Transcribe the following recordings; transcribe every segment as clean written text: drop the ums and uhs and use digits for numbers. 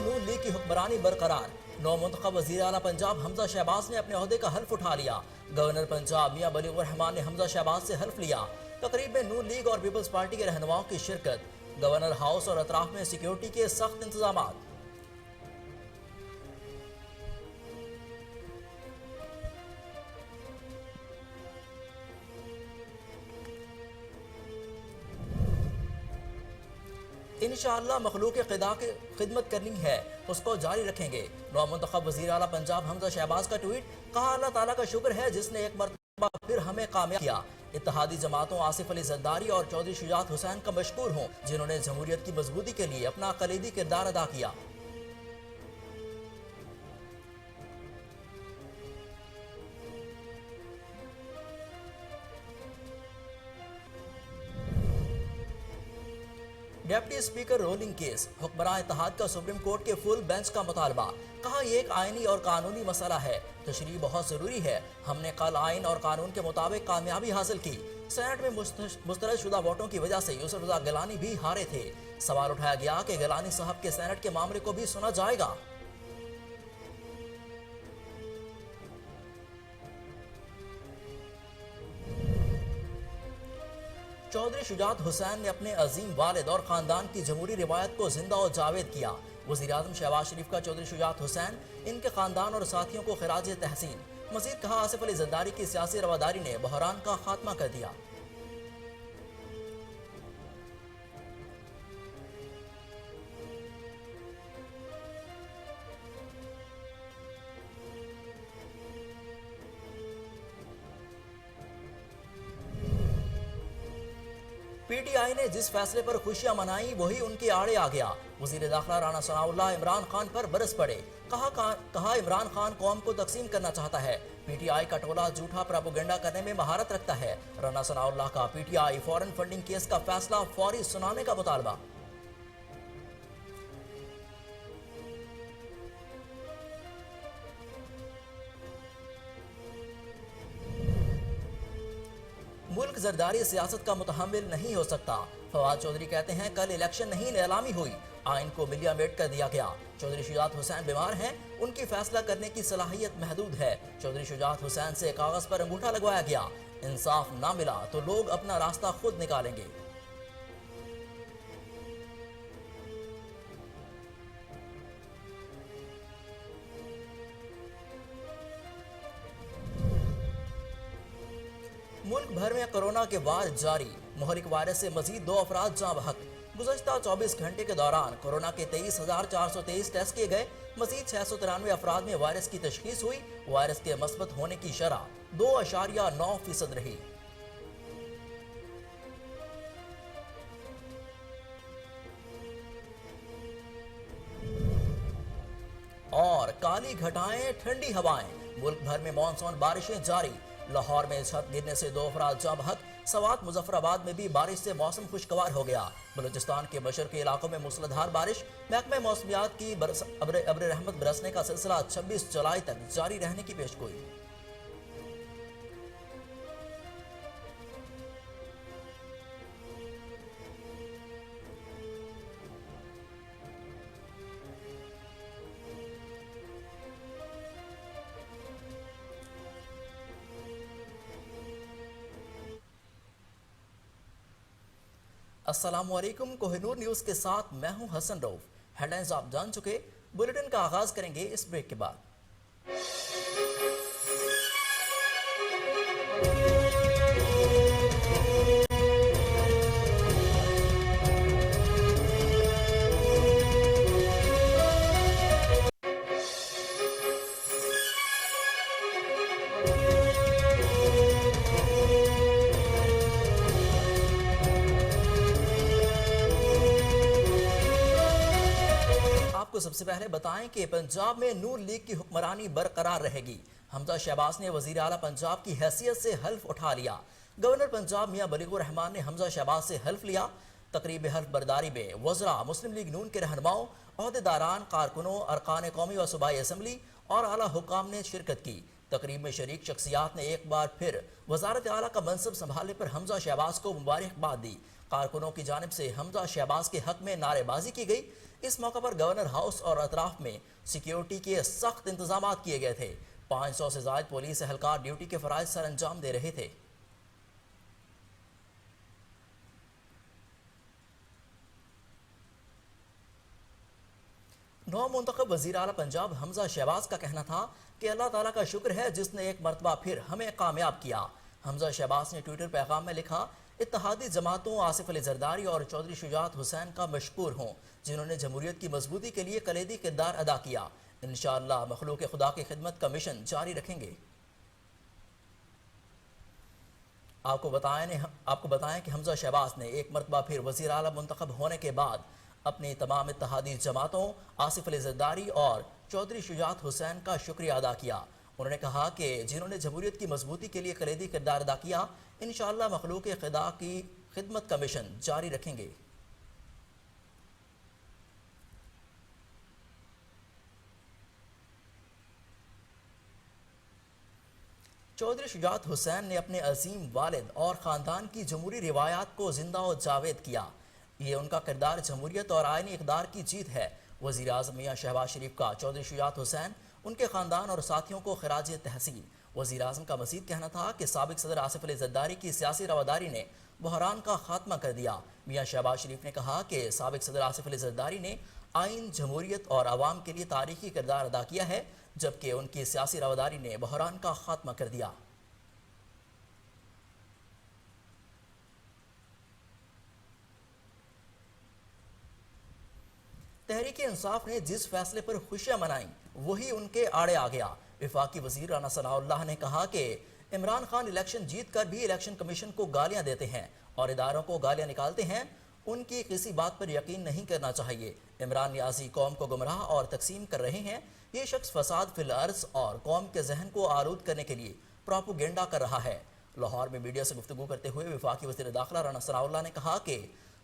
नून league की हुक्मरानी बरकरार। नौ मुंतखब वज़ीर आला पंजाब हमजा शहबाज ने अपने ओहदे का हल्फ उठा लिया। गवर्नर पंजाब मियां बलीगुर रहमान ने हमजा शहबाज से हल्फ लिया। तकरीब में नून लीग और पीपल्स पार्टी के रहनुमाओं की शिरकत। गवर्नर हाउस और अतराफ में सिक्योरिटी के सख्त इंतजाम। इंशाअल्लाह मखलूक क़िदा की खिदमत करनी है, उसको जारी रखेंगे। नौ मुंतखब वज़ीर आला पंजाब हमजा शहबाज का ट्वीट। कहा, अल्लाह ताला का शुक्र है जिसने एक मरतबा फिर हमें कामयाब किया। इत्तेहादी जमातों आसिफ अली जरदारी और चौधरी शुजात हुसैन का मशकूर हूँ, जिन्होंने जमहूरियत की मजबूती के लिए अपना कलीदी किरदार अदा किया। Deputy speaker rolling case. हुक्मरान इत्तेहाद का सुप्रीम कोर्ट के फुल बेंच का मुतालबा। कहा, यह एक आईनी और कानूनी मसला है, तशरीह बहुत जरूरी है। हमने कल आइन और कानून के मुताबिक कामयाबी हासिल की। सेनेट में मुस्तरद शुदा वोटों की वजह से यूसुफ रजा गिलानी भी हारे थे। सवाल उठाया गया कि गिलानी साहब के सेनेट के मामले को भी सुना जाएगा। चौधरी शुजात हुसैन ने अपने अजीम वालिद और खानदान की जमहूरी रिवायत को जिंदा और जावेद किया। वज़ीर आज़म शहबाज शरीफ का चौधरी शुजात हुसैन, इनके खानदान और साथियों को खिराज तहसीन। मजीद कहा, आसिफ अली जरदारी की सियासी रवादारी ने बहरान का खात्मा कर दिया। पीटीआई ने जिस फैसले पर खुशियां मनाई वही उनके आड़े आ गया। वजीर दाखिला राना सनाउल्लाह इमरान खान पर बरस पड़े। कहा इमरान खान कौम को तकसीम करना चाहता है। पीटीआई का टोला झूठा प्रोपेगेंडा करने में महारत रखता है। राना सनाउल्लाह का पीटीआई फॉरेन फंडिंग केस का फैसला फौरी सुनाने का मुतालबा। मुल्क जरदारी सियासत का मुतहम्मिल नहीं हो सकता। फवाद चौधरी कहते हैं, कल इलेक्शन नहीं नीलामी हुई, आइन को मिलिया मेट कर दिया गया। चौधरी शुजात हुसैन बीमार हैं, उनकी फैसला करने की सलाहियत महदूद है। चौधरी शुजात हुसैन से कागज पर अंगूठा लगवाया गया। इंसाफ ना मिला तो लोग अपना रास्ता खुद निकालेंगे। मुल्क भर में कोरोना के वार जारी। मुहरिक वायरस से मजीद 2 अफराद जाँ बहक। गुज़श्ता 24 घंटे के दौरान कोरोना के 23,423 टेस्ट किए गए। मजीद 693 अफराद में वायरस की तशखीस हुई। वायरस के मस्बत होने की शरह 2.9% रही। और काली घटाएं, ठंडी हवाएं। मुल्क भर में मानसून बारिशें जारी। लाहौर में छत गिरने से 2 अफराद जाँ बहक। सवात मुजफ्फराबाद में भी बारिश से मौसम खुशगवार हो गया। बलूचिस्तान के मशरकी इलाकों में मूसलाधार बारिश। महकमे मौसमियात की अब्र रहमत बरसने का सिलसिला 26 जुलाई तक जारी रहने की पेशगोई। अस्सलामुअलैकुम। कोहिनूर न्यूज़ के साथ मैं हूं हसन रऊफ। हेडलाइंस आप जान चुके। बुलेटिन का आगाज करेंगे इस ब्रेक के बाद। सबसे पहले बताएं कि पंजाब में नून लीग की हुक्मरानी बरकरार रहेगी। हमजा शहबाज ने वजीर आला पंजाब की हैसियत से हल्फ उठा लिया। गवर्नर पंजाब मियां बलीगुर रहमान ने हमजा शहबाज से हल्फ लिया। तकरीब हल्फ बरदारी में वज़रा, मुस्लिम लीग नून के रहनुमाओं, अहदेदारान, कारकुनों, अरकान कौमी व सूबाई असम्बली और आला हुकाम ने शिरकत की। तकरीब में शरीक शख्सियात ने एक बार फिर वजारत आला का मनसब संभालने पर हमजा शहबाज को मुबारकबाद दी। कारकुनों की जानिब से हमजा शहबाज के हक में नारेबाजी की गई। इस मौके पर गवर्नर हाउस और अतराफ में सिक्योरिटी के सख्त इंतजाम किए गए थे। 500 से ज्यादा पुलिस एहलकार ड्यूटी के फराइज सर अंजाम दे रहे थे। नौ मुंतखब वजीर आला पंजाब हमजा शहबाज का कहना था कि अल्लाह ताला का शुक्र है जिसने एक मरतबा फिर हमें कामयाब किया। हमजा शहबाज ने ट्विटर पैगाम में लिखा, इत्तेहादी जमातों आसिफ अली जरदारी और चौधरी शुजात हुसैन का मशकूर हूँ जिन्होंने जमहूरियत की मजबूती के लिए कलीदी किरदार अदा किया। इंशाअल्लाह मखलूक खुदा की खिदमत का मिशन जारी रखेंगे। आपको बताएं कि हमजा शहबाज ने एक मरतबा फिर वजीर आला मुंतखब होने के बाद अपनी तमाम इत्तेहादी जमातों आसिफ अली जरदारी और चौधरी शुजात हुसैन का शुक्रिया अदा किया। उन्होंने कहा कि जिन्होंने जमहूरियत की मजबूती के लिए कलीदी किरदार अदा किया, इंशाअल्लाह मखलूक खुदा की खिदमत का मिशन जारी रखेंगे। चौधरी शुजात हुसैन ने अपने अजीम वालिद और ख़ानदान की जमहूरी रिवायात को जिंदा और जावेद किया। ये उनका किरदार जमहूरियत और आइनी इक़दार की जीत है। वज़ीर आज़म मियां शहबाज शरीफ का चौधरी शुजात हुसैन, उनके ख़ानदान और साथियों को खिराज तहसीन। वज़ीर आज़म का मज़ीद कहना था कि साबिक़ सदर आसिफ अली ज़रदारी की सियासी रवादारी ने बहरान का खात्मा कर दिया। मियां शहबाज शरीफ ने कहा कि साबिक़ सदर आसिफ अली ज़रदारी ने आइन, जमहूरियत और आवाम के लिए तारीखी किरदार अदा किया है, जबकि उनकी सियासी रवादारी ने बहरान का खात्मा कर दिया। तहरीक इंसाफ ने जिस फैसले पर खुशियां मनाई वही उनके आड़े आ गया। वफाकी वजीर राना सनाउल्लाह ने कहा कि इमरान खान इलेक्शन जीत कर भी इलेक्शन कमीशन को गालियां देते हैं और इदारों को गालियां निकालते हैं। उनकी किसी बात पर यकीन नहीं करना चाहिए। इमरान नियाजी कौम को गुमराह और तकसीम कर रहे हैं। ये शख्स फसाद फिल अर्ज़ और कौम के जहन को आलूद करने के लिए प्रोपोगेंडा कर रहा है। लाहौर में मीडिया से गुफ्तगू करते हुए वफाकी वज़ीर दाखिला राना सनाउल्लाह ने कहा कि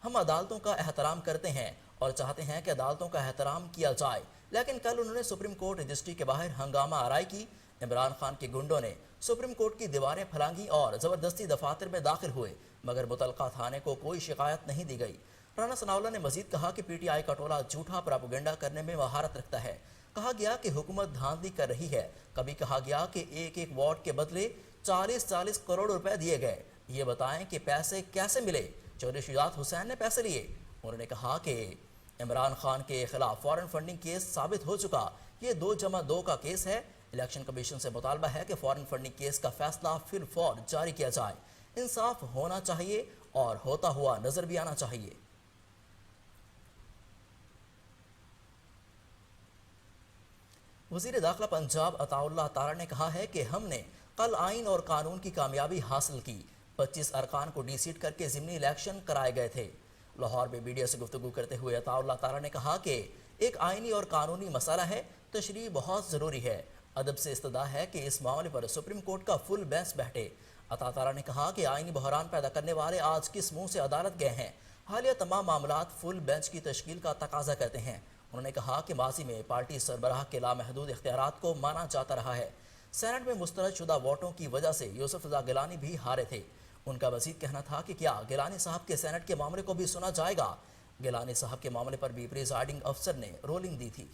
हम अदालतों का एहतराम करते हैं और चाहते हैं कि अदालतों का एहतराम किया जाए, लेकिन कल उन्होंने सुप्रीम कोर्ट रजिस्ट्री के बाहर हंगामा आराई की। इमरान खान के गुंडों ने सुप्रीम कोर्ट की दीवारें फलांगी और ज़बरदस्ती दफातर में दाखिल हुए, मगर मुतलका थाने को कोई शिकायत नहीं दी गई। राना सनाउल्लाह ने मजीद कहा कि PTI का टोला झूठा प्रोपेगेंडा करने में महारत रखता है। कहा गया कि हुकूमत धांधली कर रही है। कभी कहा गया कि एक एक वार्ड के बदले 40-40 करोड़ रुपए दिए गए। ये बताएं कि पैसे कैसे मिले। चौधरी शुजात हुसैन ने पैसे लिए। उन्होंने कहा कि इमरान खान के खिलाफ फॉरेन फंडिंग केस साबित हो चुका। ये 2+2 का केस है। इलेक्शन कमीशन से मुतालबा है कि फॉरेन फंडिंग केस का फैसला फिर फौर जारी किया जाए। इंसाफ होना चाहिए और होता हुआ नजर भी आना चाहिए। वज़ीर दाखिला पंजाब अताउल्लाह तारा ने कहा है कि हमने कल आइन और कानून की कामयाबी हासिल की। 25 अरकान को डीसीट करके ज़िमनी इलेक्शन कराए गए थे। लाहौर में मीडिया से गुफ्तगू करते हुए अताउल्लाह तारा ने कहा कि एक आइनी और कानूनी मसला है, तशरीह बहुत ज़रूरी है। अदब से इस्तदा है कि इस मामले पर सुप्रीम कोर्ट का फुल बेंच बैठे। अता तारा ने कहा कि आइनी बहरान पैदा करने वाले आज किस मुंह से अदालत गए हैं। हालिया तमाम मामलात फुल बेंच की तश्कील का तकाजा करते हैं। उन्होंने कहा कि माजी में पार्टी सरबराह के लामहदूद इख्तियारात को माना जाता रहा है। सेनेट में मुस्तरद शुदा वोटों की वजह से यूसुफ रज़ा गिलानी भी हारे थे। उनका मजीद कहना था कि क्या गिलानी साहब के सेनेट के मामले को भी सुना जाएगा। गिलानी साहब के मामले पर भी प्रिजाइडिंग अफसर ने रोलिंग दी थी।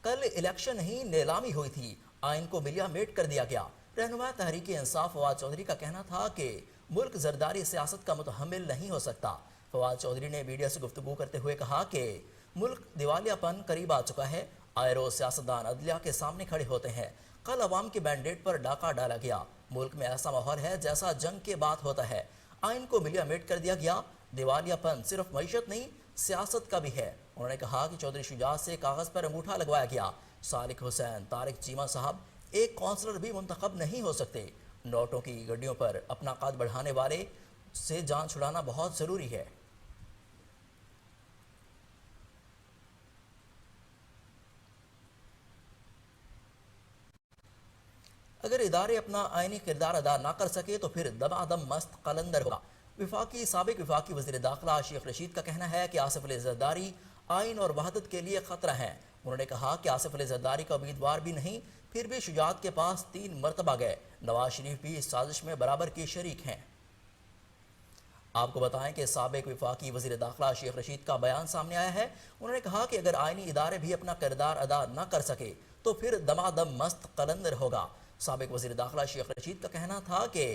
कल इलेक्शन ही नीलामी हुई थी, आइन को मिलिया मेट कर दिया गया। रहनुमा तहरीक इंसाफ फवाद चौधरी का कहना था कि मुल्क जरदारी सियासत का मुतहम्मिल नहीं हो सकता। फवाद चौधरी ने मीडिया से गुफ्तगू करते हुए कहा कि मुल्क दिवालियापन करीब आ चुका है। आए रोज सियासतदान अदलिया के सामने खड़े होते हैं। कल अवाम के मैंडेट पर डाका डाला गया। मुल्क में ऐसा माहौल है जैसा जंग के बाद होता है। आइन को मिलिया मेट कर दिया गया। दिवालियापन सिर्फ मईशत नहीं, सियासत का भी है। उन्होंने कहा कि चौधरी शुजात से कागज पर अंगूठा लगवाया गया। सालिक हुसैन, तारिक चीमा साहब एक काउंसलर भी मुंतखब नहीं हो सकते। नोटों की गड्डियों पर अपना कद बढ़ाने वाले से जान छुड़ाना बहुत ज़रूरी है। अगर इदारे अपना आइनी किरदार अदा ना कर सके तो फिर दमादम मस्त कलंदर होगा। साबिक वफाकी वज़ीर दाखिला शेख रशीद का कहना है कि आसिफ अली जरदारी आइन और वहदत के लिए खतरा है। उन्होंने कहा कि आसिफ अली जरदारी का उम्मीदवार भी नहीं, फिर भी शुजात के पास 3 मरतबा गए। नवाज शरीफ भी इस साजिश में बराबर के शरीक हैं। आपको बताएं कि साबिक विफाकी वजीर दाखिला शेख रशीद का बयान सामने आया है। उन्होंने कहा कि अगर आईनी इदारे भी अपना किरदार अदा न कर सके तो फिर दमादम मस्त कलंदर होगा। साबिक वजीर दाखिला शेख रशीद का कहना था कि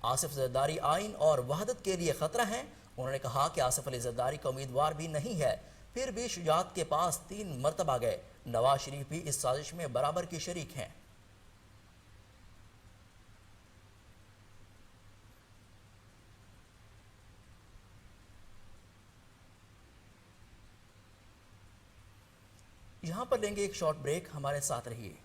आसिफ जरदारी आइन और वहदत के लिए खतरा है। उन्होंने कहा कि आसिफ अली जरदारी का उम्मीदवार भी नहीं है, फिर भी शुजात के पास 3 मरतबा गए। नवाज शरीफ भी इस साजिश में बराबर के शरीक हैं। यहां पर लेंगे एक शॉर्ट ब्रेक, हमारे साथ रहिए।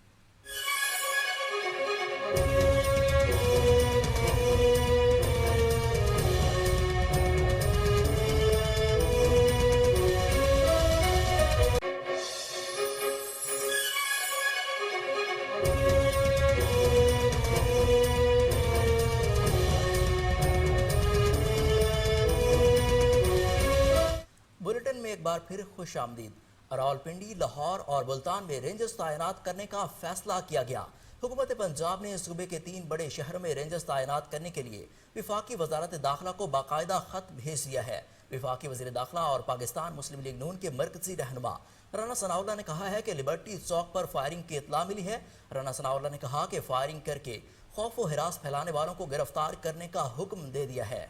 बुलेटिन में एक बार फिर खुश आमदीद। रावलपिंडी, लाहौर और मुल्तान में रेंजर्स तैनात करने का फैसला किया गया। हुकूमत पंजाब ने सूबे के 3 बड़े शहरों में रेंजर्स तैनात करने के लिए विफाकी वजारत दाखिला को बाकायदा खत भेज दिया है। विफाकी वजीर दाखिला और पाकिस्तान मुस्लिम लीग नून के मरकजी रहनुमा राना सनाउल्लाह ने कहा है कि लिबर्टी चौक पर फायरिंग की इत्तला मिली है। राना सनाउल्लाह ने कहा कि फायरिंग करके खौफ व हिरास फैलाने वालों को गिरफ्तार करने का हुक्म दे दिया है।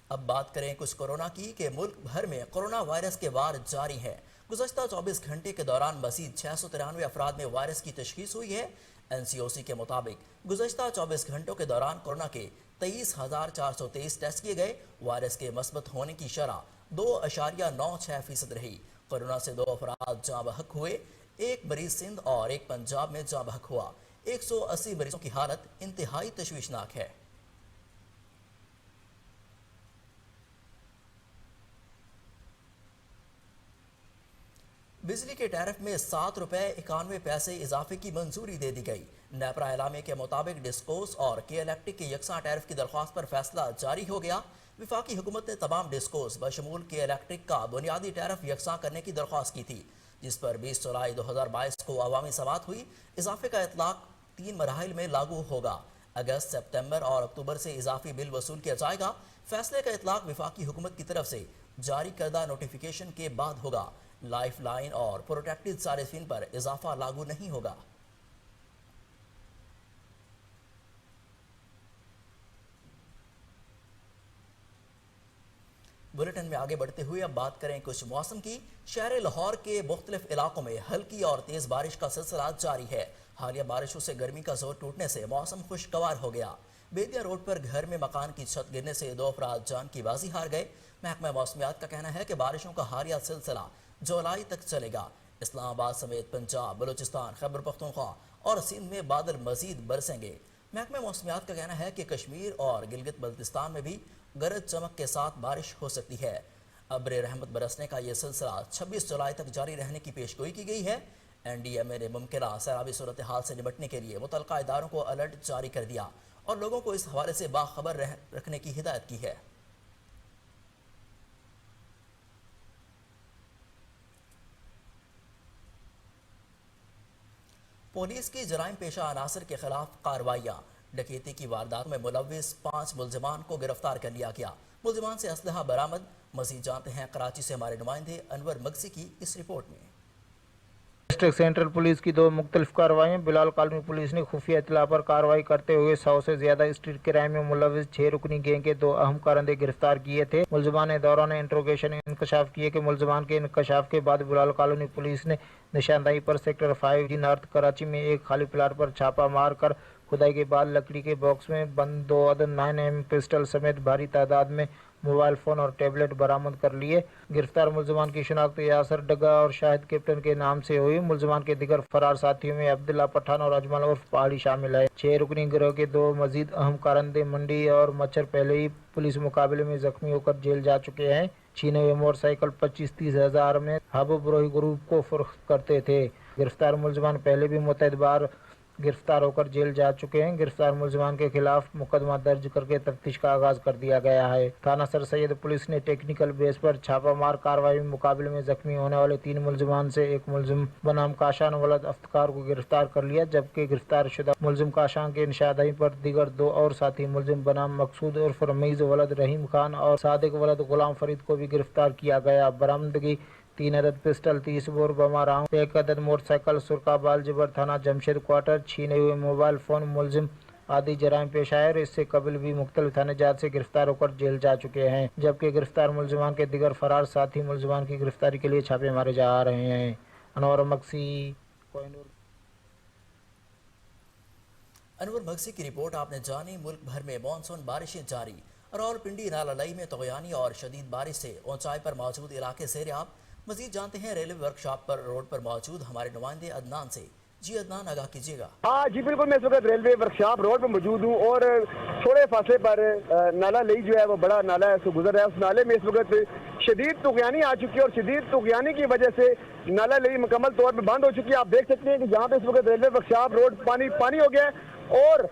अब बात करें कुछ कोरोना की कि मुल्क भर में कोरोना वायरस के वार जारी है। गुज़श्ता 24 घंटे के दौरान मज़ीद 693 अफराद में वायरस की तशख़ीस हुई है। NCOC के मुताबिक गुज़श्ता 24 घंटों के दौरान कोरोना के 23,423 टेस्ट किए गए। वायरस के मस्बत होने की शरह 2.96% रही। कोरोना से 2 अफराद जाँ बहक हुए। एक मरीज सिंध और एक पंजाब में जाँ बहक हुआ। 180 मरीजों की हालत इंतहाई तशवीशनाक है। बिजली के टैरिफ में 7 रुपए 91 पैसे इजाफे की मंजूरी दे दी गई। नेपरा एलामे के मुताबिक डिस्कोस और के इलेक्ट्रिक के यकसा टैरिफ की दरख्वास्त पर फैसला जारी हो गया। विफाकी हुकूमत ने तमाम डिस्कोस बशमूल के इलेक्ट्रिक का बुनियादी टैरिफ यकसा करने की दरख्वास्त की थी, जिस पर 20 जुलाई 2022 को अवामी समाअत हुई। इजाफे का इतलाक 3 मराहिल में लागू होगा। अगस्त, सितंबर और अक्टूबर से इजाफी बिल वसूल किया जाएगा। फैसले का इतलाक विफाकी हुकूमत की तरफ से जारी करदा नोटिफिकेशन के बाद होगा। लाइफ लाइन और प्रोटेक्टेड सारिफिन पर इजाफा लागू नहीं होगा। बुलेटिन में आगे बढ़ते हुए अब बात करें कुछ मौसम की। शहर लाहौर के मुख्तलिफ इलाकों में हल्की और तेज बारिश का सिलसिला जारी है। हालिया बारिशों से गर्मी का जोर टूटने से मौसम खुशगवार हो गया। बेदिया रोड पर घर में मकान की छत गिरने से 2 अफराद जान की बाजी हार गए। महकमा मौसमियात का कहना है कि बारिशों का हालिया सिलसिला जुलाई तक चलेगा। इस्लामाबाद समेत पंजाब, बलूचिस्तान, खैबर पख्तूनख्वा और सिंध में बादल मजीद बरसेंगे। महकमा मौसमियात का कहना है कि कश्मीर और गिलगित बल्तिस्तान में भी गरज चमक के साथ बारिश हो सकती है। अब्र रहमत बरसने का यह सिलसिला 26 जुलाई तक जारी रहने की पेशगोई की गई है। NDMA ने मुमकिन सैलाबी सूरत हाल से निपटने के लिए मुतल्लिका इदारों को अलर्ट जारी कर दिया और लोगों को इस हवाले से बाखबर रखने की हिदायत की है। पुलिस की जराइम पेशा अनासर के खिलाफ कार्रवाइयाँ। डकैती की वारदात में मुलविस 5 मुलजमान को गिरफ्तार कर लिया गया। मुलजमान से असलहा बरामद। मजीद जानते हैं कराची से हमारे नुमाइंदे अनवर मगसी की इस रिपोर्ट में। डिस्ट्रिक्ट सेंट्रल पुलिस की 2 मुख्तलिफ कार्रवाइयाँ। बिलाल कॉलोनी पुलिस ने खुफिया इतला पर कार्रवाई करते हुए 100 से ज्यादा स्ट्रीट क्राइम में मुलविस 6 रुकनी गैंग के 2 अहम कारंदे गिरफ्तार किए थे। मुलजमान ने दौरान इंट्रोगेशन इंकशाफ किए कि मुलजमान के इंकशाफ के बाद बिलाल कॉलोनी पुलिस ने निशानदाही पर सेक्टर 5 नॉर्थ कराची में एक खाली प्लाट पर छापा मार कर खुदाई के बाद लकड़ी के बॉक्स में बंद 2 अदद 9mm पिस्टल समेत भारी तादाद में मोबाइल फ़ोन और टैबलेट बरामद कर लिए। गिरफ्तार मुलजमान की शिनाख्त यासर डगा और शाहिद कैप्टन के नाम से हुई। मुलजमान के दिगर फरार साथियों में अब्दुल्ला पठान और अजमल उर्फ पहाड़ी शामिल है। 6 रुकनी गिरोह के 2 मजीद अहम कारंदे मंडी और मच्छर पहले ही पुलिस मुकाबले में जख्मी होकर जेल जा चुके हैं। छीने हुए मोटरसाइकिल 25-30 हज़ार में हबुबरोही ग्रुप को फरोख्त करते थे। गिरफ्तार मुलजमान पहले भी मुतअद्दिद बार गिरफ्तार होकर जेल जा चुके हैं। गिरफ्तार मुलजमान के खिलाफ मुकदमा दर्ज करके तफ्तीश का आगाज कर दिया गया है। थाना सर सैयद पुलिस ने टेक्निकल बेस पर छापामार कार्रवाई में मुकाबले में जख्मी होने वाले 3 मुलजमान से एक मुलजिम बनाम काशान वलद अफ्तार को गिरफ्तार कर लिया, जबकि गिरफ्तार शुदा मुलजिम काशान के निशानदेही पर दीगर 2 और साथी मुलजिम बनाम मकसूद उर्फ रमीज वलद रहीम खान और सादिक वलद गुलाम फरीद को भी गिरफ्तार किया गया। बरामदगी 3 अदद पिस्टल, 30 बोर बमा राउंड, 1 अदद मोटरसाइकिल, सुरका बालजिबर थाना जमशेद क्वार्टर, छीने हुए मोबाइल फोन, मुलजिम आदि जराइम पेश आए और इससे कबल भी मुख्तलिफ थाने जात से गिरफ्तार होकर जेल जा चुके हैं, जबकि गिरफ्तार मुलजमान के दिगर फरार साथी मुलजमान की गिरफ्तारी के लिए छापे मारे जा रहे हैं। अनवर मक्सी, कोहिनूर। अनवर मक्सी की रिपोर्ट आपने जानी। मुल्क भर में मानसून बारिशें जारी। रावलपिंडी नालालई में तगयानी और शदीद बारिश से ऊंचाई पर मौजूद इलाके से आप मजीद जानते हैं रेलवे वर्कशॉप पर रोड पर मौजूद हमारे नुमाइंदे अदनान से। जी अदनान, आगाह कीजिएगा। हाँ जी बिल्कुल, मैं इस वक्त रेलवे वर्कशॉप रोड पर मौजूद हूँ और थोड़े फासले पर नाला लई जो है वो बड़ा नाला है, गुजर रहा है। उस नाले में इस वक्त शदीद तुगयानी आ चुकी है और शदीद तुगयानी की वजह से नाला लई मुकम्मल तौर पर बंद हो चुकी है। आप देख सकते हैं कि यहाँ पे इस वक्त रेलवे वर्कशॉप रोड पानी पानी हो गया है और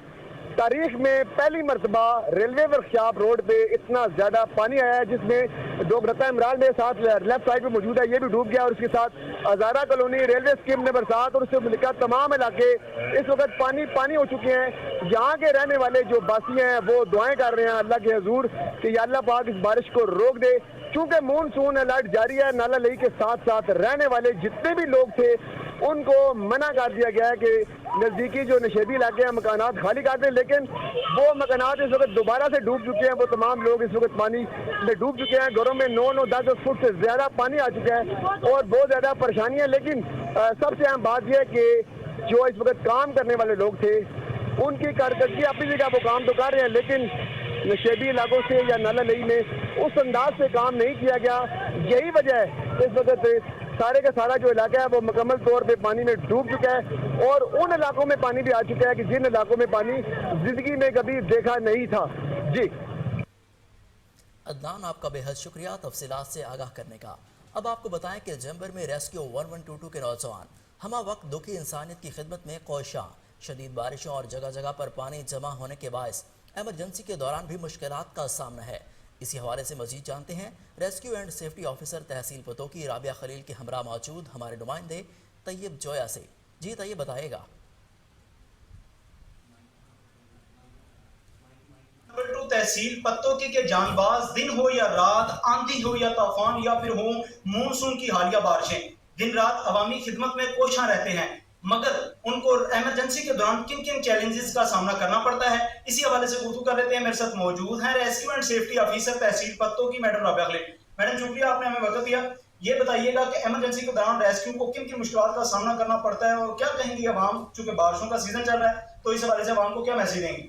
तारीख में पहली मरतबा रेलवे वर्कशॉप रोड पे इतना ज्यादा पानी आया है, जिसमें डोगरता इमरान मेरे साथ लेफ्ट साइड पे मौजूद है, ये भी डूब गया और उसके साथ हजारा कॉलोनी, रेलवे स्कीम नंबर 7 और उससे मुल्का तमाम इलाके इस वक्त पानी पानी हो चुके हैं। यहाँ के रहने वाले जो बासी हैं वो दुआएं कर रहे हैं अल्लाह के हजूर कि या अल्लाह पाक इस बारिश को रोक दे। चूंकि मानसून अलर्ट जारी है, नाला लई के साथ साथ रहने वाले जितने भी लोग थे उनको मना कर दिया गया है कि नजदीकी जो नशेबी इलाके हैं मकानात खाली कर दें, लेकिन वो मकानात इस वक्त दोबारा से डूब चुके हैं। वो तमाम लोग इस वक्त पानी में डूब चुके हैं। घरों में 9-9, 10-10 फुट से ज्यादा पानी आ चुका है और बहुत ज्यादा परेशानियां। लेकिन सबसे अहम बात यह है कि जो इस वक्त काम करने वाले लोग थे उनकी कारकर्दगी अपनी जगह वो काम तो कर रहे हैं, लेकिन नशेबी इलाकों से या नाला लई में उस अंदाज से काम नहीं किया गया। यही वजह है इस वक्त सारे का सारा जो इलाका है वो मुकम्मल तौर पे पानी में डूब चुका है और उन इलाकों में पानी भी आ चुका है कि जिन इलाकों में पानी जिंदगी में कभी देखा नहीं था। जी अदनान, आपका बेहद शुक्रिया तफसीलात से आगाह करने का। अब आपको बताएं कि जम्बर में रेस्क्यू 1122 के नौजवान हमा वक्त दुखी इंसानियत की खिदमत में कोशां। शदीद बारिशों और जगह जगह पर पानी जमा होने के बायस एमरजेंसी के दौरान भी मुश्किलात का सामना है। इसी हवाले से मजीद जानते हैं रेस्क्यू एंड सेफ्टी ऑफिसर तहसील पतोकी राबिया खलील के हमरा मौजूद हमारे नुमाइंदे तैयब जोया से। जी तैयब, बताइएगा। तहसील पत्तोकी के जानबाज दिन हो या रात, आंधी हो या तूफान या फिर हो मानसून की हालिया बारिशें, दिन रात अवामी खिदमत में कोशां रहते हैं, मगर उनको इमरजेंसी के दौरान किन किन चैलेंजेस का सामना करना पड़ता है, इसी हवाले से गुफ्तगू कर लेते हैं। मेरे साथ मौजूद हैं रेस्क्यू एंड सेफ्टी ऑफिसर तहसील पत्तोकी मैडम राबिया खलील। मैडम शुक्रिया, आपने हमें वक्त दिया। ये बताइएगा कि इमरजेंसी के दौरान रेस्क्यू को किन किन मुश्किलात का सामना करना पड़ता है और क्या कहेंगी अवाम, चूंकि बारिशों का सीजन चल रहा है तो इस हवाले से अवाम को क्या मैसेज देंगी?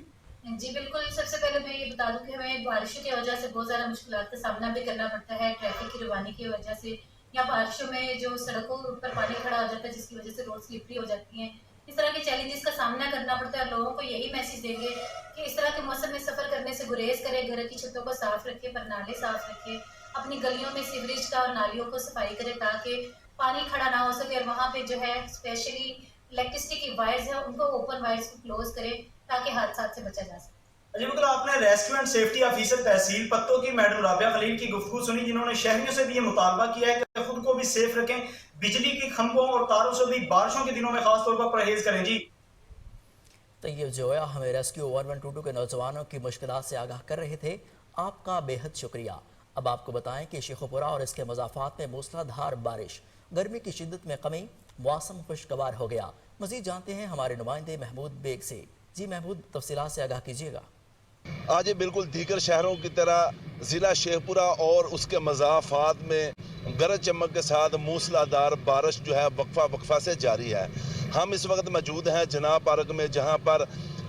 जी बिल्कुल, सबसे पहले मैं ये बता दूं कि हमें बारिशों की वजह से बहुत ज़्यादा मुश्किलात का सामना भी करना पड़ता है। ट्रैफिक की रवानी की वजह से या बारिशों में जो सड़कों पर पानी खड़ा हो जाता है जिसकी वजह से रोड स्लिपरी हो जाती हैं, इस तरह के चैलेंजेस का सामना करना पड़ता है। लोगों को यही मैसेज देंगे कि इस तरह के मौसम में सफ़र करने से गुरेज करें, घर की छतों को साफ रखें, परनाले साफ रखें, अपनी गलियों में सीवरेज का और नालियों को सफाई करें ताकि पानी खड़ा ना हो सके। और वहाँ पे जो है स्पेशली इलेक्ट्रिसिटी की वायर्स है उनको ओपन वायर्स को क्लोज करें ताकि हादसा से बचा जा सके। जी बिल्कुल, आपने रेस्क्यू एंड सेफ्टी ऑफिसर तहसील पत्तोकी मैडम राबिया खलील की गुफ्तगू सुनी, जिन्होंने शहरियों से भी ये मुतालबा किया है कि खुद को भी सेफ रखें, बिजली की खंभों और तारों से भी बारिशों के दिनों में खासतौर पर परहेज करें। जी तैयब जोया हमें रेस्क्यू 1122 के नौजवानों की मुश्किलात से आगाह कर रहे थे, आपका बेहद शुक्रिया। अब आपको बताएं कि शेखुपुरा और इसके मज़ाफ़ात में मूसलाधार बारिश, गर्मी की शिद्दत में कमी, मौसम खुशगवार हो गया। मज़ीद जानते हैं हमारे नुमाइंदे महमूद बेग से। जी महमूद, तफसीलात से आगाह कीजिएगा। आज बिल्कुल दीगर शहरों की तरह ज़िला शेखपुरा और उसके मज़ाफ़ात में गरज चमक के साथ मूसलाधार बारिश जो है वक्फा से जारी है। हम इस वक्त मौजूद हैं जनाब पार्क में, जहां पर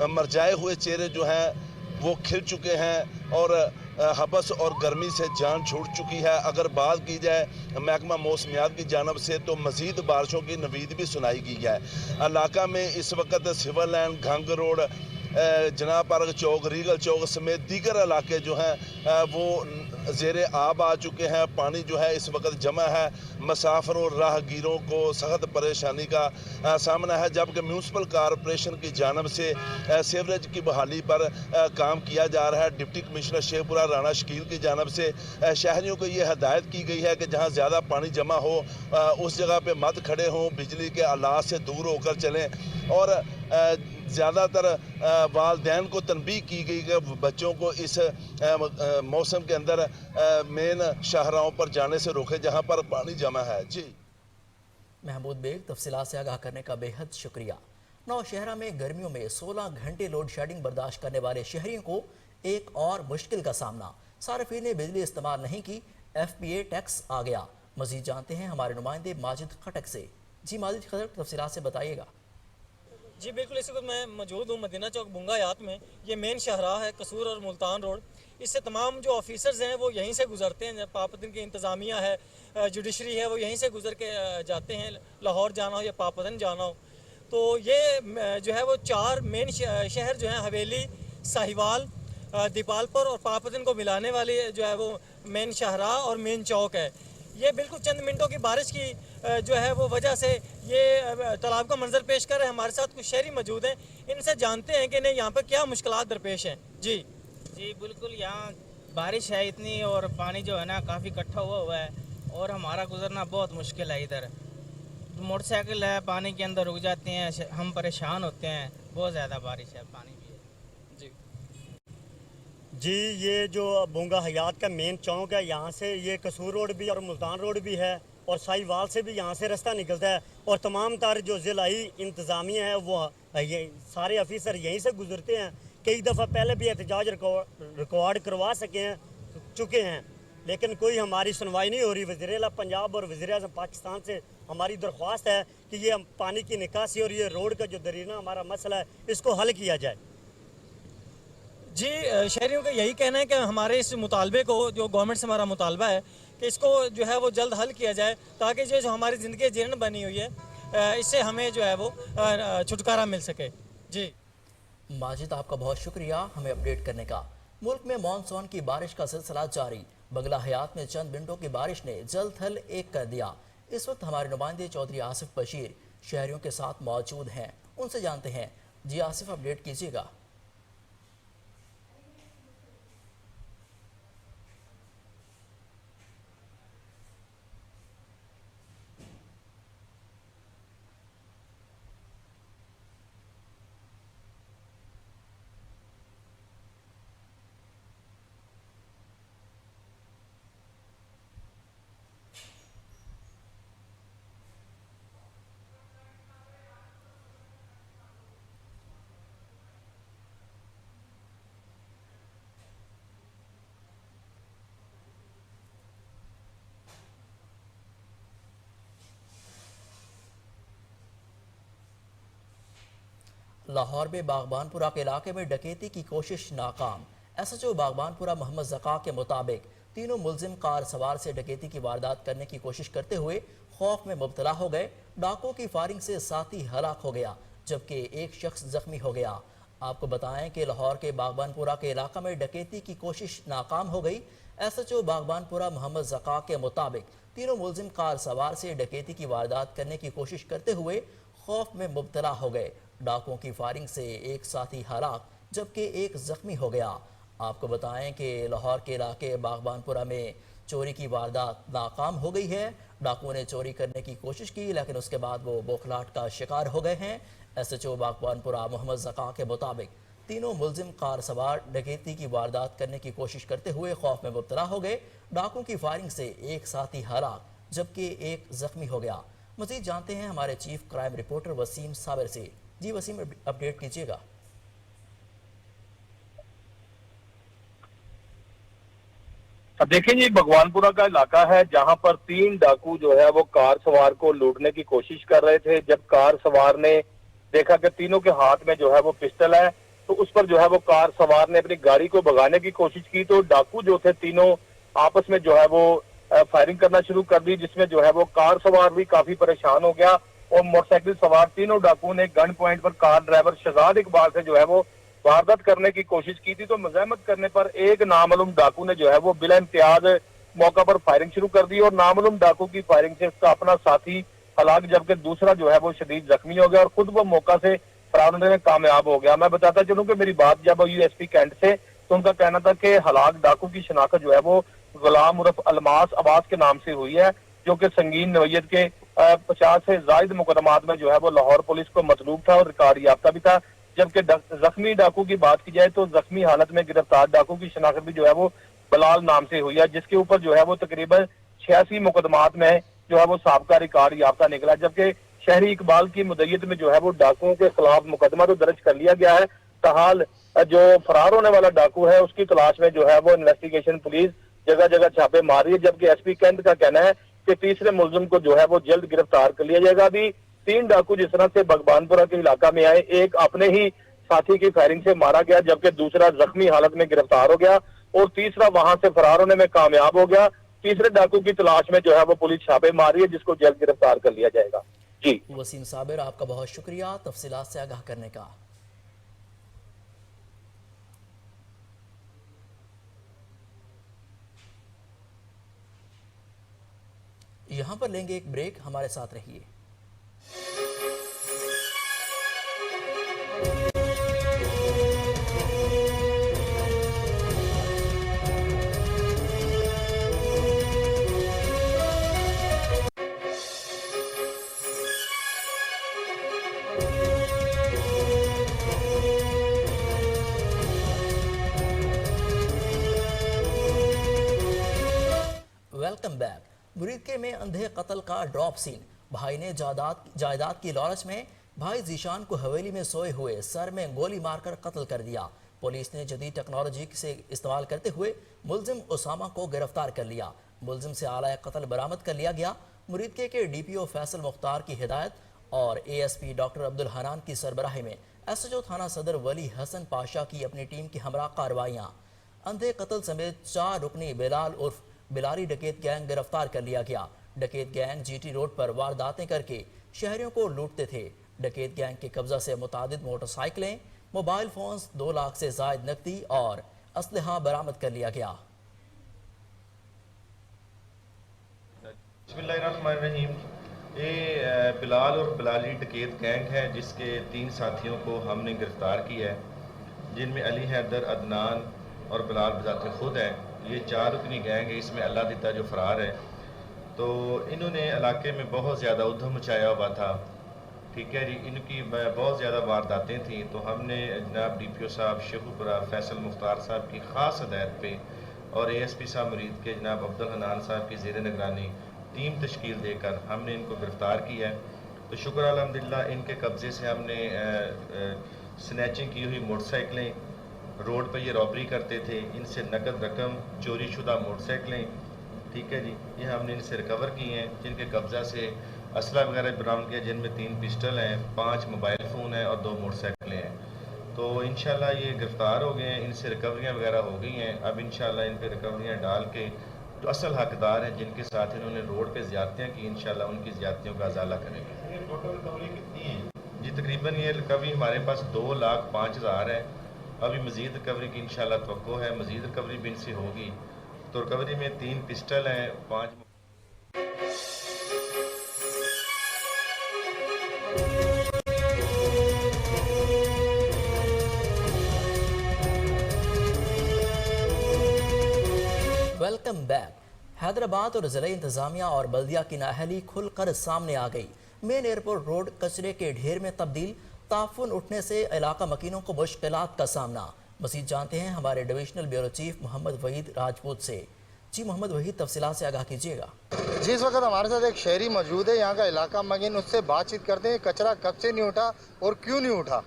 मरझाए हुए चेहरे जो हैं वो खिल चुके हैं और हबस और गर्मी से जान छूट चुकी है। अगर बात की जाए महकमा मौसमियात की जानब से तो मज़ीद बारिशों की नवीद भी सुनाई गई है। इलाका में इस वक्त सिविल लाइन, घंग रोड, जना पार्क चौक, रीगल चौक समेत दीगर इलाके जो हैं वो ज़ेरे आब आ चुके हैं। पानी जो है इस वक्त जमा है, मुसाफिरों और राहगीरों को सख्त परेशानी का सामना है, जबकि म्यूनसिपल कॉरपोरेशन की जानब से सीवरेज की बहाली पर काम किया जा रहा है। डिप्टी कमिश्नर शेखपुरा राना शकील की जानब से शहरियों को ये हदायत की गई है कि जहाँ ज़्यादा पानी जमा हो उस जगह पे मत खड़े हों, बिजली के आलात से दूर होकर चलें और ज़्यादातर वालिदैन को तनबीह की गई कि बच्चों को इस मौसम के अंदर मेन शाहराहों पर जाने से रोके जहां पर पानी जमा है। जी महमूद बेग, तफसीलात से आगाह करने का बेहद शुक्रिया। नौशहरा में गर्मियों में 16 घंटे लोड शेडिंग बर्दाश्त करने वाले शहरियों को एक और मुश्किल का सामना। सार्फिन ने बिजली इस्तेमाल नहीं की, FPA टैक्स आ गया। मजीद जानते हैं हमारे नुमाइंदे माजिद खटक से। जी माजिद खटक, तफसीलात से बताइएगा। जी बिल्कुल, इस वक्त मैं मौजूद हूँ मदीना चौक बुंगा हयात में। ये मेन शाहराह है, कसूर और मुल्तान रोड। इससे तमाम जो ऑफिसर्स हैं वो यहीं से गुजरते हैं। पापतन की इंतज़ामिया है, जुडिशरी है, वो यहीं से गुजर के जाते हैं, लाहौर जाना हो या पापतन जाना हो। तो ये जो है वो 4 मेन शहर जो हैं, हवेली, साहिवाल, दीपालपुर और पापतन को मिलाने वाली जो है वो मेन शाहराह और मेन चौक है। ये बिल्कुल चंद मिनटों की बारिश की जो है वो वजह से ये तालाब का मंजर पेश कर रहे हैं। हमारे साथ कुछ शहरी मौजूद हैं, इनसे जानते हैं कि नहीं यहाँ पर क्या मुश्किलात दरपेश हैं। जी बिल्कुल, यहाँ बारिश है इतनी और पानी जो है ना काफ़ी इकट्ठा हुआ है और हमारा गुजरना बहुत मुश्किल है। इधर मोटरसाइकिल है, पानी के अंदर रुक जाते हैं, हम परेशान होते हैं। बहुत ज़्यादा बारिश है, पानी भी है। जी ये जो बुंगा हयात का मेन चौक है, यहाँ से ये कसूर रोड भी और मुल्तान रोड भी है और साहिवाल से भी यहाँ से रास्ता निकलता है और तमाम तार जो ज़िलाई इंतज़ामिया है वो ये सारे ऑफिसर यहीं से गुजरते हैं। कई दफ़ा पहले भी एहतजाज रिकॉर्ड करवा चुके हैं, लेकिन कोई हमारी सुनवाई नहीं हो रही। वज़ीर-ए-आला पंजाब और वज़ीर-ए-आज़म पाकिस्तान से हमारी दरख्वास्त है कि ये पानी की निकासी और ये रोड का जो दरीना हमारा मसला है इसको हल किया जाए। जी शहरियों का यही कहना है कि हमारे इस मुतालबे को, जो गवर्नमेंट से हमारा मुतालबा है कि इसको जो है वो जल्द हल किया जाए, ताकि जो हमारी ज़िंदगी जीर्ण बनी हुई है इससे हमें जो है वो छुटकारा मिल सके। जी माजिद, आपका बहुत शुक्रिया हमें अपडेट करने का। मुल्क में मानसून की बारिश का सिलसिला जारी। बंगला हयात में चंद मिनटों की बारिश ने जल थल एक कर दिया। इस वक्त हमारे नुमाइंदे चौधरी आसिफ बशीर शहरियों के साथ मौजूद हैं, उनसे जानते हैं। जी आसिफ, अपडेट कीजिएगा। लाहौर में बागबानपुरा के इलाके में डकैती की कोशिश नाकाम। SHO बागबानपुरा मोहम्मद ज़का के मुताबिक तीनों मुलजिम कार सवार से डकैती की वारदात करने की कोशिश करते हुए खौफ में मुब्तला हो गए। डाकों की फायरिंग से साथी हलाक हो गया, जबकि एक शख्स जख्मी हो गया। आपको बताएं कि लाहौर के बागबानपुरा के इलाका में डकैती की कोशिश नाकाम हो गई। SHO बागबानपुरा मोहम्मद ज़का के मुताबिक तीनों मुलजिम कार सवार से डकैती की वारदात करने की कोशिश करते हुए खौफ में मुब्तला हो गए। डाकों की फायरिंग से एक साथी हलाक जबकि एक जख्मी हो गया। आपको बताएं कि लाहौर के इलाके बागबानपुरा में चोरी की वारदात नाकाम हो गई है। डाकुओं ने चोरी करने की कोशिश की, लेकिन उसके बाद वो बौखलाहट का शिकार हो गए हैं। SHO बागबानपुरा मोहम्मद ज़का के मुताबिक तीनों मुलजिम कार सवार डकैती की वारदात करने की कोशिश करते हुए खौफ में मुब्तला हो गए। डाकुओं की फायरिंग से एक साथी हलाक जबकि एक जख्मी हो गया। मजीद जानते हैं हमारे chief crime reporter Waseem Sabir से। जी वसीम, अपडेट कीजिएगा। अब देखें जी, भगवानपुरा का इलाका है जहां पर 3 डाकू जो है वो कार सवार को लूटने की कोशिश कर रहे थे। जब कार सवार ने देखा कि तीनों के हाथ में जो है वो पिस्टल है, तो उस पर जो है वो कार सवार ने अपनी गाड़ी को भगाने की कोशिश की। तो डाकू जो थे तीनों आपस में जो है वो फायरिंग करना शुरू कर दी, जिसमें जो है वो कार सवार भी काफी परेशान हो गया और मोटरसाइकिल सवार तीनों डाकुओं ने गन पॉइंट पर कार ड्राइवर शहजाद इकबाल से जो है वो वारदात करने की कोशिश की थी। तो मज़ाहमत करने पर एक नामालूम डाकू ने जो है वो बिला इम्तियाज मौका पर फायरिंग शुरू कर दी और नामालूम डाकू की फायरिंग से उसका अपना साथी हलाक, जबकि दूसरा जो है वो शदीद जख्मी हो गया और खुद वो मौका से फरार होने में कामयाब हो गया। मैं बताता चलूं कि मेरी बात जब यूएसपी कैंट से, तो उनका कहना था कि हलाक डाकू की शनाख्त जो है वो गुलाम उर्फ अलमास अब्बास के नाम से हुई है, जो कि संगीन नवैयत के 50 से जायद मुकदमात में जो है वो लाहौर पुलिस को मतलूब था और रिकॉर्ड याफ्ता भी था। जबकि जख्मी डाकू की बात की जाए तो जख्मी हालत में गिरफ्तार डाकू की शनाख्त भी जो है वो बलाल नाम से हुई है, जिसके ऊपर जो है वो तकरीबन 86 मुकदमात में जो है वो साबका रिकॉर्ड याफ्ता निकला। जबकि शहरी इकबाल की मुद्दत में जो है वो डाकुओं के खिलाफ मुकदमा तो दर्ज कर लिया गया है। ताहाल जो फरार होने वाला डाकू है उसकी तलाश में जो है वो इन्वेस्टिगेशन पुलिस जगह जगह छापे मार रही है। जबकि एसपी कैंट का कहना है कि तीसरे मुलजिम को जो है वो जल्द गिरफ्तार कर लिया जाएगा। अभी 3 डाकू जिस तरह से भगवानपुरा के इलाका में आए, एक अपने ही साथी की फायरिंग से मारा गया, जबकि दूसरा जख्मी हालत में गिरफ्तार हो गया और तीसरा वहां से फरार होने में कामयाब हो गया। तीसरे डाकू की तलाश में जो है वो पुलिस छापे मार रही है, जिसको जल्द गिरफ्तार कर लिया जाएगा। जी वसीम साबिर, आपका बहुत शुक्रिया तफसीलात से आगाह करने का। यहां पर लेंगे एक ब्रेक, हमारे साथ रहिए। Welcome back. मुरीदके में अंधे कत्ल का ड्रॉप सीन। भाई ने जायदाद की लालच में भाई जीशान को हवेली में सोए हुए सर में गोली मारकर कत्ल कर दिया। पुलिस ने जदीद टेक्नोलॉजी से इस्तेमाल करते हुए मुलजिम उसामा को गिरफ्तार कर लिया। मुलजिम से आला कत्ल बरामद कर लिया गया। मुरीदके के डीपीओ फैसल मुख्तार की हिदायत और एएसपी डॉक्टर अब्दुल हनान की सरबराही में एसएचओ थाना सदर वली हसन पाशा की अपनी टीम की हमरा कार्रवाइयाँ। अंधे कत्ल समेत 4 रुकनी बिलाल उर्फ बिलारी डकैत गैंग गिरफ्तार कर लिया गया। डकैत गैंग जीटी रोड पर वारदातें करके शहरियों को लूटते थे। डकैत गैंग के कब्जा से मुतादिद मोटरसाइकिलें, मोबाइल फोन्स, 2 लाख से जायद नकदी और असलहा बरामद कर लिया गया। बिस्मिल्लाहिर्रहमानिर्रहीम। ये बिलाल और बिलाली डकैत गैंग है, जिसके 3 साथियों को हमने गिरफ्तार किया है, जिनमें अली हैदर, अदनान और बिलाल बजाते खुद है। ये 4 रुकनी गैंग है, इसमें अल्लाह दिता जो फरार है। तो इन्होंने इलाके में बहुत ज़्यादा उधम मचाया हुआ था, ठीक है जी। इनकी बहुत ज़्यादा वारदातें थी। तो हमने जनाब डीपीओ साहब शेखुपुरा फैसल मुख्तार साहब की ख़ास हदायत पे और एएसपी साहब मुरीद के जनाब अब्दुल हनान साहब की ज़ेर निगरानी टीम तश्कील देकर हमने इनको गिरफ़्तार किया है। तो शुक्र अल्हम्दुलिल्लाह, इनके कब्ज़े से हमने स्नैचिंग की हुई मोटरसाइकिलें, रोड पर ये रॉबरी करते थे, इनसे नकद रकम, चोरी शुदा मोटरसाइकिलें, ठीक है जी, ये हमने इनसे रिकवर की हैं, जिनके कब्ज़ा से असला वगैरह बरामद किया, जिनमें 3 पिस्टल हैं, 5 मोबाइल फ़ोन हैं और 2 मोटरसाइकिलें हैं। तो इंशाल्लाह ये गिरफ़्तार हो गए हैं, इनसे रिकवरियाँ वगैरह हो गई हैं। अब इंशाल्लाह इन पर रिकवरियाँ डाल के जो असल हकदार हैं, जिनके साथ इन्होंने रोड पर ज़्यादतियाँ की, इंशाल्लाह उनकी ज़्यादतियों का अजाला करेंगे। टोटल रिकवरी कितनी है जी? तकरीबन ये रिकवरी हमारे पास 2,05,000 है। अभी मज़ीद रिकवरी की इंशाल्लाह तवक्को है, मज़ीद रिकवरी भी इनसे होगी। तो रिकवरी में 3 पिस्टल हैं, 5 वेलकम बैक। हैदराबाद और ज़िला इंतज़ामिया और बल्दिया की नाअहली खुलकर सामने आ गई। मेन एयरपोर्ट रोड कचरे के ढेर में तब्दील, ताफुन उठने से इलाका मकीनों को मुश्किलात का सामना। मज़ीद जानते हैं हमारे divisional bureau chief Mohammad Waheed Rajput से। जी मोहम्मद वहीद, तफसीलात से आगाह कीजिएगा। जी, इस वक्त हमारे साथ एक शहरी मौजूद है, यहाँ का इलाका मकीन, उससे बातचीत करते हैं। कचरा कब से नहीं उठा और क्यों नहीं उठा?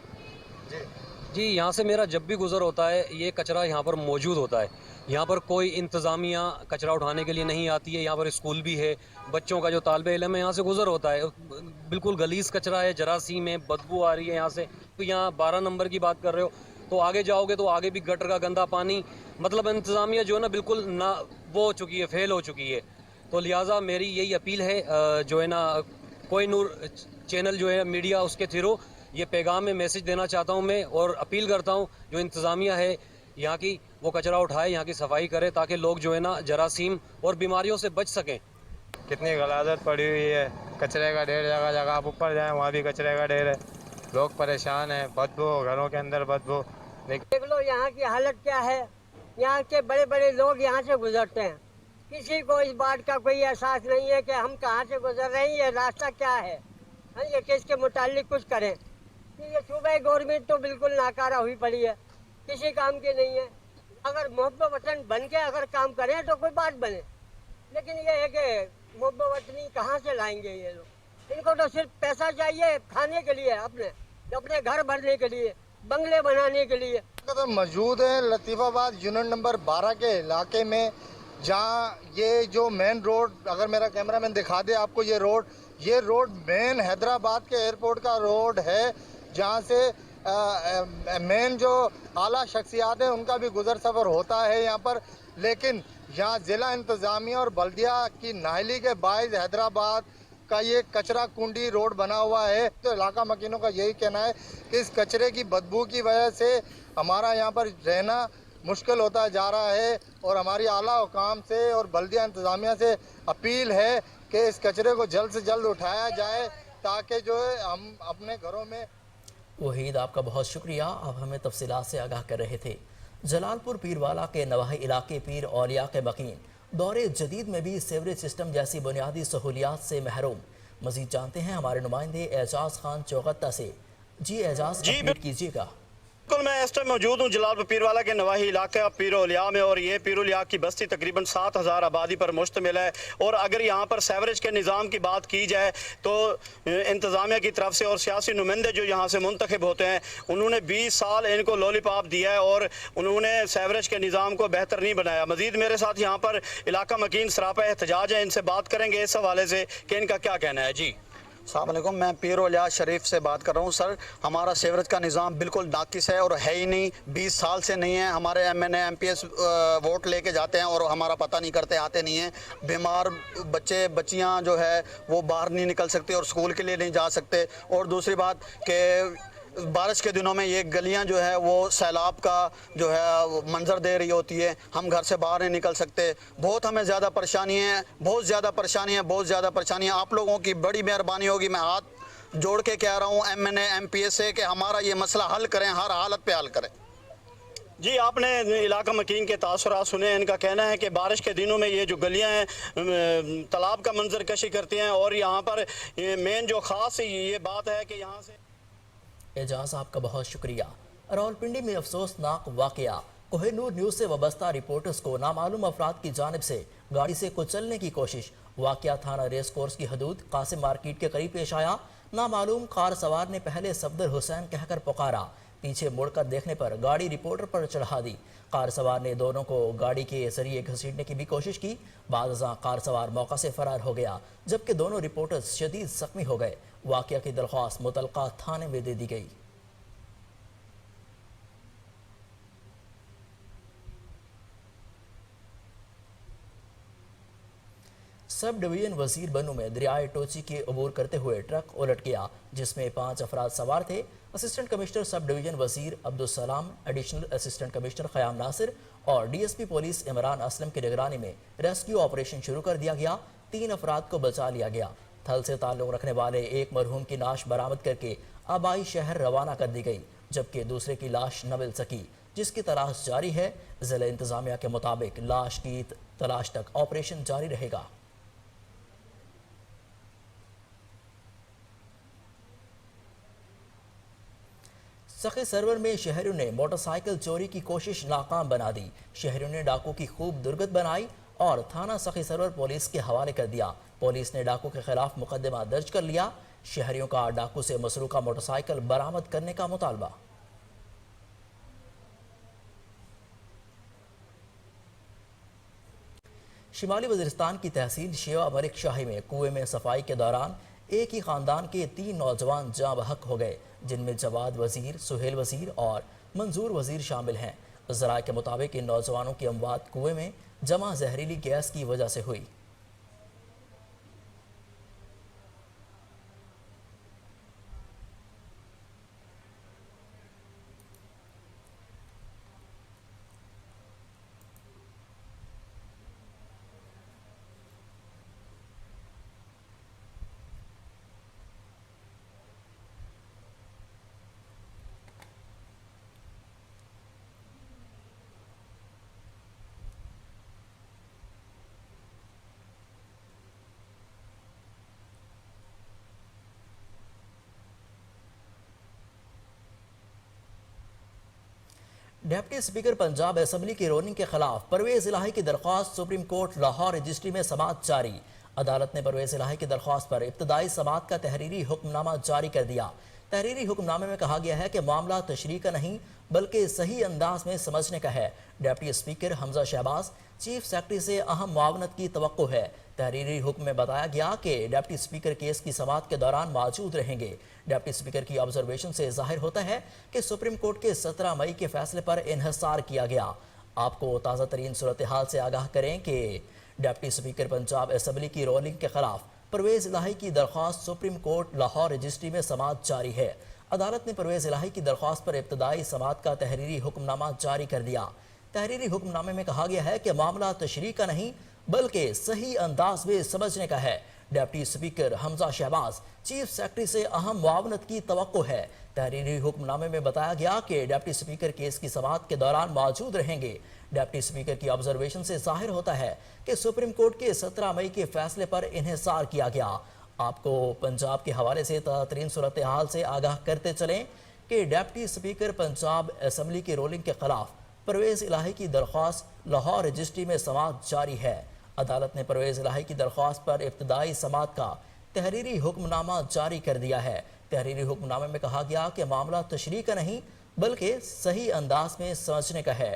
जी, यहाँ से मेरा जब भी गुजर होता है ये कचरा यहाँ पर मौजूद होता है। यहाँ पर कोई इंतज़ामिया कचरा उठाने के लिए नहीं आती है। यहाँ पर स्कूल भी है, बच्चों का जो तालिब इल्म है यहाँ से गुजर होता है। बिल्कुल गलीज़ कचरा है, जरासीम है, बदबू आ रही है यहाँ से। तो यहाँ 12 नंबर की बात कर रहे हो, तो आगे जाओगे तो आगे भी गटर का गंदा पानी, मतलब इंतज़ामिया जो है ना बिल्कुल ना वो हो चुकी है, फेल हो चुकी है। तो लिहाजा मेरी यही अपील है जो है ना, कोई नूर चैनल जो है मीडिया, उसके थ्रू ये पैगाम में मैसेज देना चाहता हूँ मैं, और अपील करता हूँ जो इंतज़ामिया है यहाँ की, वो कचरा उठाए, यहाँ की सफाई करे, ताकि लोग जो है ना जरासीम और बीमारियों से बच सकें। कितनी गलाजत पड़ी हुई है, कचरे का ढेर, जगह जगह आप ऊपर जाएं वहाँ भी कचरे का ढेर है, लोग परेशान हैं, बदबू, घरों के अंदर बदबू। देख लो यहाँ की हालत क्या है, यहाँ के बड़े बड़े लोग यहाँ से गुजरते हैं, किसी को इस बात का कोई एहसास नहीं है कि हम कहाँ से गुजर रहे हैं, ये रास्ता क्या है, ये किसके मुतालिक कुछ करें। ये सूबाई गवर्नमेंट तो बिल्कुल नाकारा हुई पड़ी है, किसी काम की नहीं है। अगर मोहब्बत वतन बन के अगर काम करें तो कोई बात बने, लेकिन ये है कि मोहब्बत वतनी कहाँ से लाएंगे ये लोग। इनको तो सिर्फ पैसा चाहिए खाने के लिए, अपने घर भरने के लिए, बंगले बनाने के लिए। तो मौजूद है लतीफ़ाबाद यूनिट नंबर 12 के इलाके में, जहाँ ये जो मेन रोड, अगर मेरा कैमरामैन दिखा दे आपको, ये रोड मेन हैदराबाद के एयरपोर्ट का रोड है, जहाँ से मेन जो आला शख्सियात हैं उनका भी गुजर सफ़र होता है यहाँ पर। लेकिन यहाँ ज़िला इंतज़ामिया और बल्दिया की नाहली के बायस हैदराबाद का ये कचरा कुंडी रोड बना हुआ है। तो इलाका मकीनों का यही कहना है कि इस कचरे की बदबू की वजह से हमारा यहाँ पर रहना मुश्किल होता जा रहा है, और हमारी आला हुकाम से और बल्दिया इंतज़ामिया से अपील है कि इस कचरे को जल्द से जल्द उठाया जाए, ताकि जो है हम अपने घरों में। वहीद, आपका बहुत शुक्रिया, आप हमें तफसीलात से आगाह कर रहे थे। जलालपुर पीरवाला के नवाही इलाके पीर औलिया के मकीन दौरे जदीद में भी सीवरेज सिस्टम जैसी बुनियादी सहूलियात से महरूम। मजीद जानते हैं हमारे नुमाइंदे एजाज खान चौगत्ता से। जी एजाज, अपडेट कीजिएगा। बिल्कुल, मैं इस टाइम मौजूद हूँ जलालपुर पीरवाला के नवाही इलाका पीरोलिया में, और ये पीरोलिया की बस्ती तकरीबन 7000 आबादी पर मुश्तमिल है। और अगर यहाँ पर सेवरेज के निज़ाम की बात की जाए तो इंतज़ामिया की तरफ से और सियासी नुमाइंदे जो यहाँ से मुंतखब होते हैं, उन्होंने 20 साल इनको लॉलीपॉप दिया है और उन्होंने सेवरेज के निज़ाम को बेहतर नहीं बनाया। मजीद मेरे साथ यहाँ पर इलाका मकीन सरापा एहतजाज है, इनसे बात करेंगे इस हवाले से कि इनका क्या कहना है। जी अस्सलाम वालेकुम, मैं पीरोलिया शरीफ से बात कर रहा हूँ। सर, हमारा सेवरेज का निज़ाम बिल्कुल नाकिस है और है ही नहीं, 20 साल से नहीं है। हमारे MNA MPS वोट लेके जाते हैं और हमारा पता नहीं करते, आते नहीं हैं। बीमार बच्चे बच्चियाँ जो है वो बाहर नहीं निकल सकते और स्कूल के लिए नहीं जा सकते। और दूसरी बात कि बारिश के दिनों में ये गलियां जो है वो सैलाब का जो है मंजर दे रही होती है, हम घर से बाहर नहीं निकल सकते। बहुत हमें ज़्यादा परेशानी है, बहुत ज़्यादा परेशानी है। आप लोगों की बड़ी मेहरबानी होगी, मैं हाथ जोड़ के कह रहा हूँ MNA MPS से कि हमारा ये मसला हल करें, हर हालत पे हल करें। जी, आपने इलाका मकीन के तासुरात सुने। इनका कहना है कि बारिश के दिनों में ये जो गलियां हैं तालाब का मंजर कशी करती हैं, और यहाँ पर मेन जो ख़ास ये बात है कि यहाँ से। एजाज, आपका बहुत शुक्रिया। रावलपिंडी में अफसोसनाक वाकया, कोहिनूर न्यूज़ से वाबस्ता रिपोर्टर्स को नामालूम अफराद की जानिब से गाड़ी से कुचलने की कोशिश। वाकया थाना रेस कोर्स की हदूद कासिम मार्केट के करीब पेश आया। नामालूम कार सवार ने पहले सफदर हुसैन कहकर पुकारा, पीछे मुड़कर देखने पर गाड़ी रिपोर्टर पर चढ़ा दी। कार सवार ने दोनों को गाड़ी के जरिए घसीटने की भी कोशिश की। बादशाह कार सवार मौका से फरार हो गया, जबकि दोनों रिपोर्टर्स शदीद जख्मी हो गए। वाकया की दरख्वास्त मुतलका थाने में दे दी गई। सब डिवीजन वजीर बनू में दरियाए टोची के अबूर करते हुए ट्रक उलट गया, जिसमें 5 अफराद सवार थे। असिस्टेंट कमिश्नर सब डिवीजन वजीर Abdul Salam, additional assistant commissioner क़याम Nasir और DSP पुलिस इमरान असलम की निगरानी में रेस्क्यू ऑपरेशन शुरू कर दिया गया। 3 अफराद को बचा लिया गया। थल से ताल्लुक़ रखने वाले एक मरहूम की लाश बरामद करके आबाई शहर रवाना कर दी गई, जबकि दूसरे की लाश न मिल सकी, जिसकी तलाश जारी है। ज़िला इंतज़ामिया के मुताबिक लाश की तलाश तक ऑपरेशन जारी रहेगा। सखी सरवर में शहरियों ने मोटरसाइकिल चोरी की कोशिश नाकाम बना दी। शहरियों ने डाकू की खूब दुर्गत बनाई और थाना सखी सरवर पुलिस के हवाले कर दिया। पुलिस ने डाकू के खिलाफ मुकदमा दर्ज कर लिया। शहरियों का डाकू से मसरूका मोटरसाइकिल बरामद करने का मुतालबा। शिमाली वज़ीरिस्तान की तहसील शेवा मलिक शाही में कुएं में सफाई के दौरान एक ही खानदान के 3 नौजवान जाँ बहक हो गए, जिनमें जवाद वजीर, सुहेल वजीर और मंजूर वजीर शामिल हैं। ज़राए के मुताबिक इन नौजवानों की अमवात कुएं में जमा जहरीली गैस की वजह से हुई। डिप्टी स्पीकर पंजाब असेंबली की रोलिंग के खिलाफ परवेज इलाही की दरख्वास्त सुप्रीम कोर्ट लाहौर रजिस्ट्री में समाअत जारी। अदालत ने परवेज इलाही की दरख्वास्त पर इब्तदाई समाअत का तहरीरी हुक्मनामा जारी कर दिया। तहरीरी हुक्मनामे में कहा गया है कि मामला तशरीह का नहीं बल्कि सही अंदाज में समझने का है। Deputy speaker Hamza Shahbaz chief secretary से अहम मुआवनत की तवक्को है। तहरीरी हुक्म में बताया गया कि डिप्टी स्पीकर केस की समाअत के दौरान मौजूद रहेंगे। डिप्टी स्पीकर की ऑब्जर्वेशन से जाहिर होता है कि सुप्रीम कोर्ट के 17 मई के फैसले पर इन्हिसार किया गया। आपको ताज़ा तरीन सूरत हाल से आगाह करें कि डिप्टी स्पीकर पंजाब असेंबली की रोलिंग के खिलाफ परवेज इलाही की दरख्वास्त सुप्रीम कोर्ट लाहौर रजिस्ट्री में समाअत जारी है। अदालत ने परवेज इलाही की दरख्वास्त पर इब्तदाई समाअत का तहरीरी हुक्मनामा जारी कर दिया। तहरीरी हुक्मनामे में कहा गया है कि मामला तशरीह का नहीं बल्कि सही अंदाज में समझने का है। Deputy speaker Hamza Shahbaz chief secretary से अहम मुआवनत की तवक्को है। तहरीरी हुक्मनामे में बताया गया कि डिप्टी स्पीकर केस की समाअत के दौरान मौजूद रहेंगे। डिप्टी स्पीकर की ऑब्जर्वेशन से जाहिर होता है कि सुप्रीम कोर्ट के 17 मई के फैसले पर इन्हिसार किया गया। आपको पंजाब के हवाले से ताज़ा तरीन सूरत हाल से आगाह करते चलें कि डिप्टी स्पीकर पंजाब असेंबली की रोलिंग के खिलाफ परवेज इलाही की दरख्वास्त लाहौर रजिस्ट्री में समाअत जारी है। अदालत ने परवेज इलाही की दरख्वास्त पर इब्तदाई समाअत का तहरीरी हुक्मनामा जारी कर दिया है। तहरीरी हुक्मनामे में कहा गया कि मामला तशरीह का नहीं बल्कि सही अंदाज में समझने का है।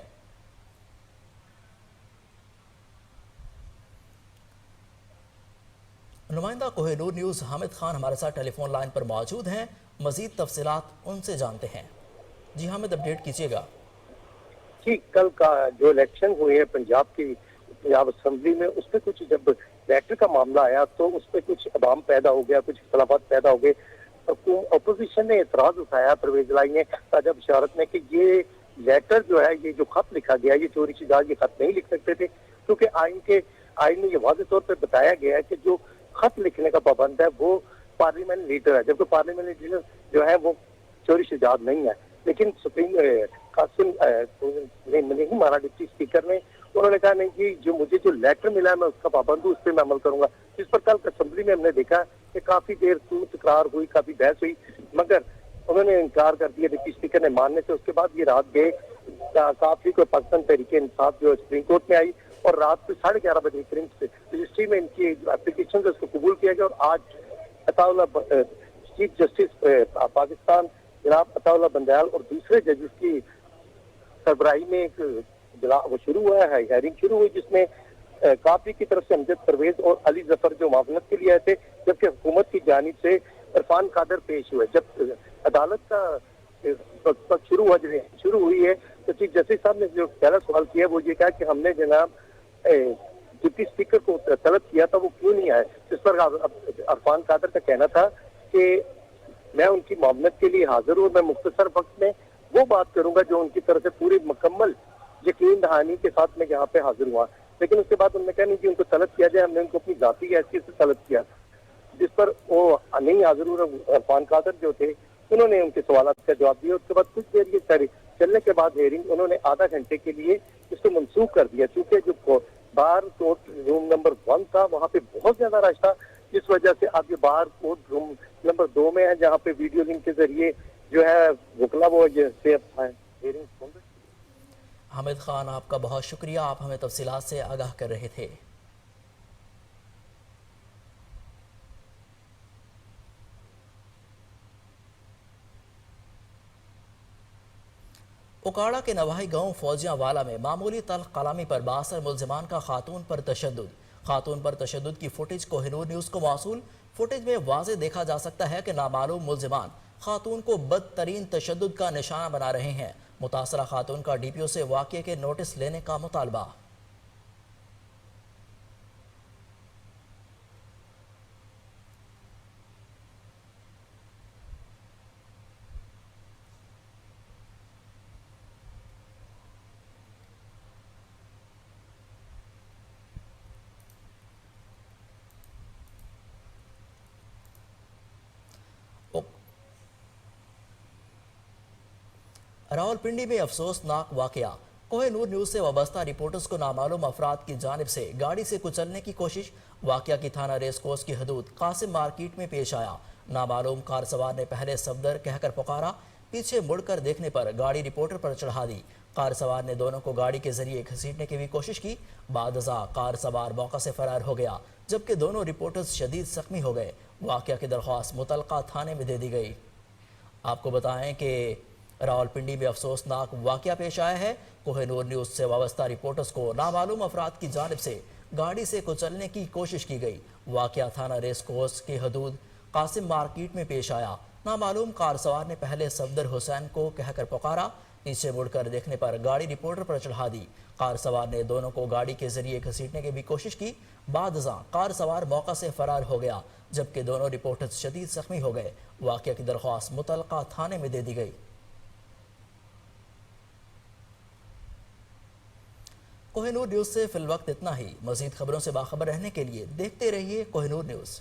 नुमाइंदा कोहिनूर न्यूज़ हामिद खान हमारे साथ टेलीफोन लाइन पर मौजूद हैं। मजीद तफसीलात उनसे जानते हैं। जी हामिद, अपडेट कीजिएगा। जी, कल का जो इलेक्शन हुए हैं पंजाब असेंबली में, उस पर कुछ जब इलेक्टर का मामला आया तो उस पर कुछ अवाम पैदा हो गया, कुछ इख्तलाफात पैदा हो गए। अपोजिशन ने एतराज उठाया परवेज इलाही ने ताजा बशारत में कि ये लेटर जो है, ये जो खत लिखा गया, ये चोरी शुदा ये खत नहीं लिख सकते थे, क्योंकि आइन में ये वाज़ेह तौर पर बताया गया है कि जो खत लिखने का पाबंद है वो पार्लियामेंट लीडर है, जबकि पार्लियामेंट लीडर जो है वो चोरी शुजात नहीं है। लेकिन सुप्रीम कासिम नहीं माना डिप्टी स्पीकर ने, उन्होंने कहा नहीं जी, जो मुझे जो लेटर मिला है मैं उसका पाबंद हूँ, उस पर मैं अमल करूंगा। जिस पर कल असेंबली में हमने देखा कि काफी देर तकरार हुई, काफी बहस हुई, मगर उन्होंने इनकार कर दिया डिप्टी स्पीकर ने मानने से। उसके बाद ये रात गए काफी को पाकिस्तान तहरीक इंसाफ जो सुप्रीम कोर्ट में आई और रात को 11:30 बजे रजिस्ट्री में इनकी एप्लीकेशन उसको कबूल किया गया। और आज अताउल्लाह चीफ जस्टिस पाकिस्तान जनाब अताउल्लाह बंदयाल और दूसरे जजेस की सरबराही में एक वो शुरू हुआ है, हेयरिंग शुरू हुई, जिसमें काफी की तरफ से अमजद परवेज और अली जफर जो मामलत के लिए आए थे, जबकि हुकूमत की जानिब से इरफान कादर पेश हुए। जब अदालत का वक्त शुरू हुई है तो चीफ जस्टिस साहब ने जो पहला सवाल किया वो ये कहा कि हमने जनाब डिप्टी स्पीकर को तलब किया था, वो क्यों नहीं आए। जिस पर इरफान कादर का कहना था कि मैं उनकी मामलत के लिए हाजिर हूँ, मैं मुख्तसर वक्त में वो बात करूंगा जो उनकी तरफ से पूरी मुकम्मल यकीन दहानी के साथ मैं यहाँ पे हाजिर हुआ। लेकिन उसके बाद उन्होंने कहा नहीं कि उनको तलब किया जाए, हमने उनको अपनी जाती हैसियत से तलब किया, जिस पर वो नहीं हाजिर हुए। इरफान कादर जो थे उन्होंने उनके सवाल का जवाब दिया। उसके बाद कुछ देर ये चलने के बाद हेयरिंग उन्होंने आधा घंटे के लिए इसको मनसूख कर दिया, चूंकि जो बार कोर्ट रूम नंबर 1 था वहाँ पे बहुत ज्यादा रश था, जिस वजह से अब ये बार कोर्ट रूम नंबर 2 में है, जहाँ पे वीडियो लिंक के जरिए जो है वकला वो हेयरिंग सुन रहे। हामिद खान, आपका बहुत शुक्रिया, आप हमें तफसीलात से आगाह कर रहे थे। उकाड़ा के नवाही गांव फौजिया वाला में मामूली तल्ख कलामी पर बासर मुलजिमान का खातून पर तशद्दुद की फुटेज कोहिनूर न्यूज़ को मौसूल। फुटेज में वाज़े देखा जा सकता है कि नामालूम मुलजिमान खातून को बदतरीन तशद्दुद का निशाना बना रहे हैं। मुतासरा खातून का डीपीओ से वाक़ये के नोटिस लेने का मुतालबा। रावलपिंडी में अफसोसनाक वाकया। कोहिनूर न्यूज़ से वाबस्ता रिपोर्टर्स को नामालूम अफराद की जानिब से गाड़ी से कुचलने की कोशिश। वाकया की थाना रेस कोर्स की हदूद कासिम मार्केट में पेश आया। नामालूम कार सवार ने पहले सफदर कहकर पुकारा, पीछे मुड़कर देखने पर गाड़ी रिपोर्टर पर चढ़ा दी। कार सवार ने दोनों को गाड़ी के जरिए घसीटने की भी कोशिश की। बादजा कार सवार मौका से फरार हो गया, जबकि दोनों रिपोर्टर्स शदीद जख्मी हो गए। वाकया की दरख्वास्त मुतलका थाने में दे दी गई। आपको बताएं कि रावलपिंडी में अफसोसनाक वाकया पेश आया है। कोहिनूर न्यूज़ से वाबस्ता रिपोर्टर्स को नामालूम अफराद की जानिब से गाड़ी से कुचलने की कोशिश की गई। वाकया थाना रेस कोर्स की हदूद कासिम मार्केट में पेश आया। नामालूम कार सवार ने पहले सफदर हुसैन को कहकर पुकारा, नीचे मुड़कर देखने पर गाड़ी रिपोर्टर पर चढ़ा दी। कार सवार ने दोनों को गाड़ी के जरिए घसीटने की भी कोशिश की। बादजा कार सवार मौका से फरार हो गया, जबकि दोनों रिपोर्टर्स शदीद जख्मी हो गए। वाकया की दरख्वास्त मुतलका थाने में दे दी गई। कोहिनूर न्यूज़ से फिलवक्त इतना ही। मज़ीद खबरों से बाखबर रहने के लिए देखते रहिए कोहिनूर न्यूज़।